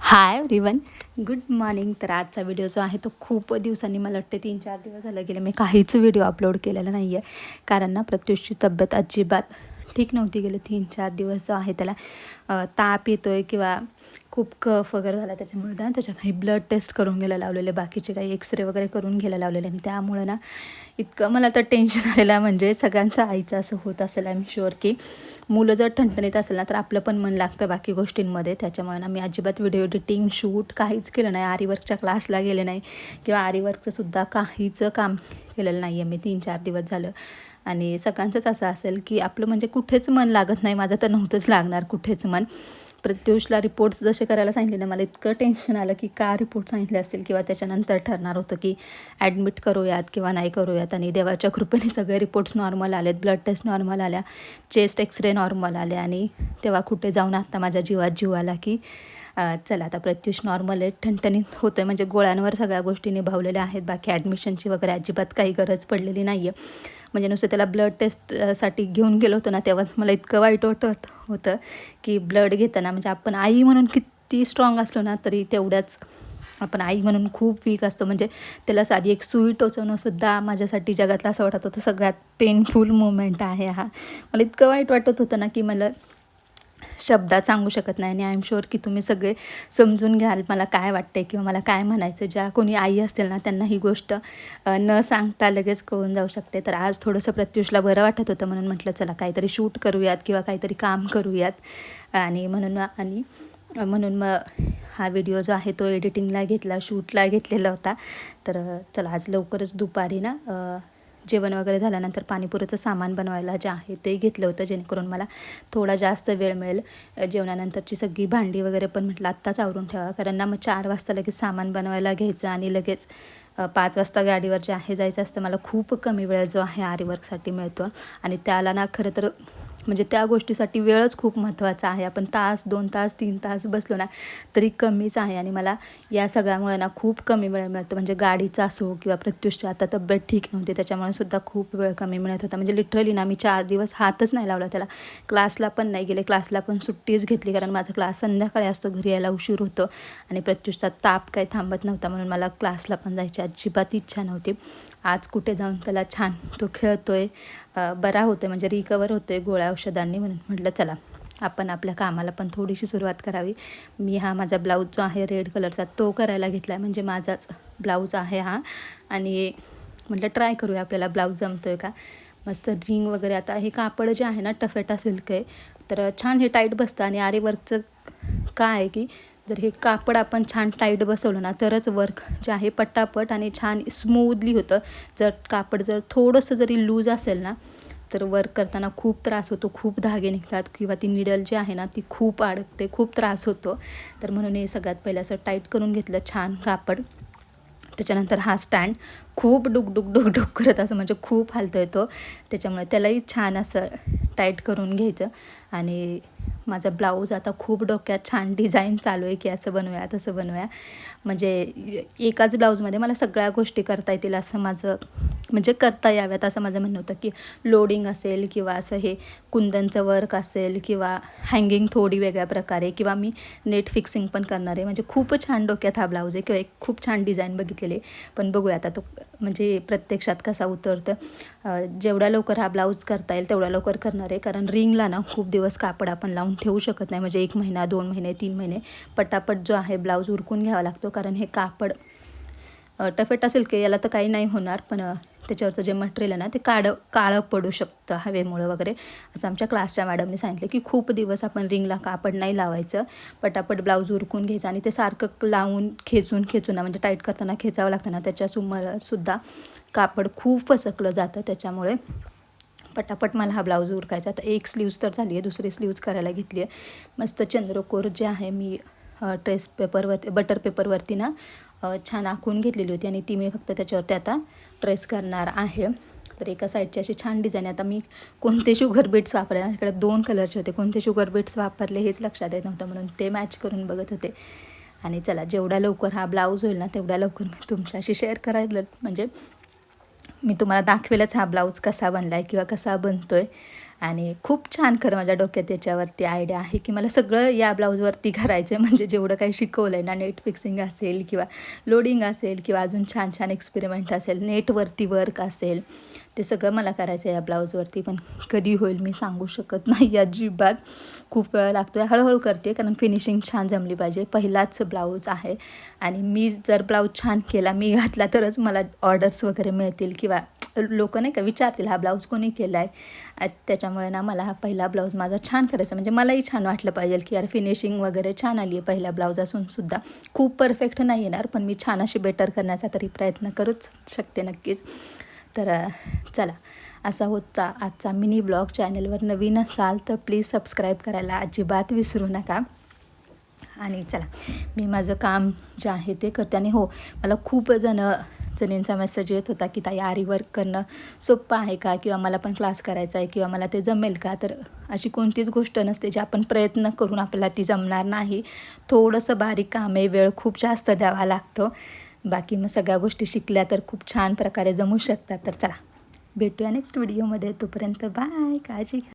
Hi everyone, good morning. तर आजचा video जो आहे तो खूप दिवसांनी, मला वाटते 3-4 दिवस झालं गेले मी काहीच व्हिडिओ अपलोड केलेला नाही आहे. कारण ना प्रत्युषची तब्येत अजिबात ठीक नव्हती. गेले 3-4 दिवस जो आहे त्याला ताप येतो आहे किंवा खूप कफ वगैरे झाला. त्याच्यामुळे ना त्याच्या काही ब्लड टेस्ट करून घ्यायला लावलेले, बाकीचे काही एक्सरे वगैरे करून घ्यायला लावलेले. आणि त्यामुळे ना इतकं मला तर टेन्शन आलेलं, म्हणजे सगळ्यांचं आईचं असं होत असेल. आय एम शुअर की मुलं जर ठणठणीत असेल ना तर आपलं पण मन लागतं बाकी गोष्टींमध्ये. त्याच्यामुळे ना मी अजिबात व्हिडिओ एडिटिंग शूट काहीच केलं नाही. आरीवर्कच्या क्लासला गेले नाही किंवा आरीवर्कचंसुद्धा काहीच काम केलेलं नाही आहे मी 3-4 दिवस झालं. आणि सगळ्यांचंच असं असेल की आपलं म्हणजे कुठेच मन लागत नाही. माझं तर नव्हतंच लागणार कुठेच मन. प्रत्युषला रिपोर्ट्स जसे करायला सांगितले ना, मला इतकं टेन्शन आलं की का रिपोर्ट सांगितले असतील किंवा त्याच्यानंतर ठरणार होतं की ॲडमिट करूयात किंवा नाही करूयात. आणि देवाच्या कृपेने सगळे रिपोर्ट्स नॉर्मल आलेत, ब्लड टेस्ट नॉर्मल आल्या, चेस्ट एक्सरे नॉर्मल आले. आणि तेव्हा कुठे जाऊन आता माझ्या जीव आला की चला आता प्रत्युष नॉर्मल आहे, ठणठणीत होतं आहे. म्हणजे गोळ्यांवर सगळ्या गोष्टी निभावलेल्या आहेत. बाकी ॲडमिशनची वगैरे अजिबात काही गरज पडलेली नाही आहे. म्हणजे नुसतं त्याला ब्लड टेस्टसाठी घेऊन गेलो होतो ना, तेव्हाच मला इतकं वाईट वाटत होतं की ब्लड घेताना, म्हणजे आपण आई म्हणून किती स्ट्रॉंग असलो ना तरी तेवढ्याच आपण आई म्हणून खूप वीक असतो. म्हणजे त्याला साधी एक सुई टोचवणंसुद्धा माझ्यासाठी जगातला असं वाटत होतं सगळ्यात पेनफुल मोमेंट आहे हा. मला इतकं वाईट वाटत होतं ना की मला शब्दात सांगू शकत नाही. आणि आय एम शुअर की तुम्ही सगळे समजून घ्याल मला काय वाटते किंवा मला काय म्हणायचं. ज्या कोणी आई असतील ना त्यांना ही गोष्ट न सांगता लगेच कळून जाऊ शकते. तर आज थोडंसं प्रत्युषला बरं वाटत होतं म्हणून म्हटलं चला काहीतरी शूट करूयात किंवा काहीतरी काम करूयात. आणि म्हणून मग हा व्हिडिओ जो आहे तो एडिटिंगला घेतला, शूटला घेतलेला होता. तर चला आज लवकरच दुपारी ना जेवण वगैरे झाल्यानंतर पाणीपुरीचं सामान बनवायला जे आहे ते घेतलं होतं, जेणेकरून मला थोडा जास्त वेळ मिळेल. जेवणानंतरची सगळी भांडी वगैरे पण म्हटलं आत्ताच आवरून ठेवा, कारण ना मग 4 वाजता लगेच सामान बनवायला घ्यायचं आणि लगेच 5 वाजता गाडीवर जे आहे जायचं असतं. मला खूप कमी वेळ जो आहे आरीवर्कसाठी मिळतो. आणि त्याला ना खरं तर म्हणजे त्या गोष्टीसाठी वेळच खूप महत्त्वाचा आहे. आपण तास 2 तास 3 तास बसलो ना तरी कमीच आहे. आणि मला या सगळ्यामुळे ना खूप कमी वेळ मिळतो. म्हणजे गाडीचा असो किंवा प्रत्युषची आता तब्येत ठीक नव्हती त्याच्यामुळे सुद्धा खूप वेळ कमी मिळत होता. म्हणजे लिटरली ना मी 4 दिवस हातच नाही लावला त्याला. क्लासला पण नाही गेले, क्लासला पण सुट्टीच घेतली, कारण माझा क्लास संध्याकाळी असतो, घरी यायला उशीर होतो. आणि प्रत्युषचा ताप काही थांबत नव्हता म्हणून मला क्लासला पण जायची अजिबात इच्छा नव्हती. आज कुठे जाऊन त्याला छान तो खेळतोय, बरा होतोय, म्हणजे रिकवर होतोय गोळ्या औषधांनी. म्हणून म्हटलं चला आपण आपल्या कामाला पण थोडीशी सुरुवात करावी. मी हा माझा ब्लाऊज जो आहे रेड कलरचा तो करायला घेतला आहे, म्हणजे माझाच ब्लाऊज आहे हा. आणि म्हटलं ट्राय करूया आपल्याला ब्लाऊज जमतो आहे का. मस्त रिंग वगैरे, आता हे कापड जे आहे ना टफेटा सिल्क आहे, तर छान हे टाईट बसतं. आणि आरी वर्कचं काय आहे की जर हे कापड आपण छान टाईट बसवलं ना तरच वर्क जे आहे पटापट आणि छान स्मूथली होतं. जर कापड जर थोडंसं जरी लूज असेल ना तर वर्क करताना खूप त्रास होतो, खूप धागे निघतात किंवा ती निडल जी आहे ना ती खूप अडकते, खूप त्रास होतो. तर म्हणून हे सगळ्यात पहिलं असं टाईट करून घेतलं छान कापड. त्याच्यानंतर हा स्टँड खूप डुकडुक करत असं, म्हणजे खूप हलतो येतो, त्याच्यामुळे त्यालाही छान असं टाईट करून घ्यायचं. आणि माझा ब्लाऊज आता खूप डोक्यात छान डिझाईन चालू आहे की असं बनवूया तसं बनवूया. म्हणजे एकाच ब्लाऊजमध्ये मला सगळ्या गोष्टी करता येतील असं माझं, म्हणजे करता याव्यात असं माझं म्हणणं होतं. की लोडिंग असेल किंवा असं हे कुंदनचं वर्क असेल किंवा हँगिंग थोडी वेगळ्या प्रकारे, किंवा मी नेट फिक्सिंग पण करणार आहे. म्हणजे खूप छान डोक्यात हा ब्लाऊज आहे किंवा एक खूप छान डिझाईन बघितलेली आहे. पण बघूया आता तो म्हणजे प्रत्यक्षात कसा उतरतं. जेवढ्या लवकर हा ब्लाऊज करता येईल तेवढ्या लवकर करणार आहे, कारण रिंगला ना खूप दिवस कापड आपण लावून ठेवू शकत नाही. म्हणजे 1 महिना 2 महिने 3 महिने पटापट जो आहे ब्लाऊज उरकून घ्यावा लागतो. कारण हे कापड टफेटा सिल्क याला तर काही नाही होणार, पण त्याच्यावरचं जे मटेरियल आहे ना ते काळं पडू शकतं हवेमुळं वगैरे. असं आमच्या क्लासच्या मॅडमने सांगितलं की खूप दिवस आपण रिंगला कापड नाही लावायचं, पटापट ब्लाऊज उरकून घ्यायचं. आणि ते सारखं लावून खेचून ना म्हणजे टाईट करताना खेचावं लागतं ना, त्याच्यासुद्धा कापड खूप फसकलं जातं. त्याच्यामुळे पटापट मला हा ब्लाऊज उरकायचा. आता एक स्लीव्ज तर झाली आहे, दुसरी स्लीव्ज करायला घेतली आहे. मस्त चंद्रकोर जे आहे मी बटर पेपरवरती ना छान आखून घेतलेली होती आणि ती मी फक्त त्याच्यावरती आता ट्रेस करणार आहे. तर एका साईडची अशी छान डिझाईन आहे. आता मी कोणते शुगर बीट्स वापरले ना, इकडे 2 कलरचे होते, कोणते शुगर बीट्स वापरले हेच लक्षात येत नव्हतं, म्हणून ते मॅच करून बघत होते. आणि चला जेवढ्या लवकर हा ब्लाऊज होईल ना तेवढ्या लवकर मी तुमच्याशी शेअर करायला, म्हणजे मी तुम्हाला दाखवेलच हा ब्लाऊज कसा बनला आहे किंवा कसा बनतो आहे. आणि खूप छान खरं माझ्या डोक्यात याच्यावरती आयडिया आहे की मला सगळं या ब्लाऊजवरती करायचं आहे. म्हणजे जेवढं काही शिकवलं आहे ना, नेट फिक्सिंग असेल किंवा लोडिंग असेल किंवा अजून छान छान एक्सपेरिमेंट असेल, नेटवरती वर्क असेल, ते सगळं मला करायचं आहे या ब्लाऊजवरती. पण कधी होईल मी सांगू शकत नाही अजिबात. खूप वेळ लागतो आहे. हळूहळू करते कारण फिनिशिंग छान जमली पाहिजे. पहिलाच ब्लाऊज आहे आणि मी जर ब्लाऊज छान केला, मी घातला, तरच मला ऑर्डर्स वगैरे मिळतील किंवा लोक नाही का विचारतील हा ब्लाऊज कोणी केला आहे. त्याच्यामुळे ना मला हा पहिला ब्लाऊज माझा छान करायचा, म्हणजे मलाही छान वाटलं पाहिजे की यार फिनिशिंग वगैरे छान आली आहे पहिल्या ब्लाऊज असूनसुद्धा. खूप परफेक्ट नाही येणार, पण मी छान अशी बेटर करण्याचा तरी प्रयत्न करूच शकते नक्कीच. तर चला, असा होता आजचा मिनी ब्लॉग. चॅनलवर नवीन असाल तर प्लीज सबस्क्राईब करायला अजिबात विसरू नका. आणि चला, मी माझं काम जे आहे ते करते. आणि हो, मला खूप जणींचा मेसेज येत होता की ताई आरी वर्क करणं सोपं आहे का, किंवा मला पण क्लास करायचा आहे, किंवा मला ते जमेल का. तर अशी कोणतीच गोष्ट नसते जी आपण प्रयत्न करून आपल्याला ती जमणार नाही. थोडंसं बारीक काम आहे, वेळ खूप जास्त द्यावा लागतो. बाकी मग सगळ्या गोष्टी शिकल्या तर खूप छान प्रकारे जमू शकतात. तर चला, भेटूया नेक्स्ट व्हिडिओमध्ये. तोपर्यंत बाय, काळजी घ्या.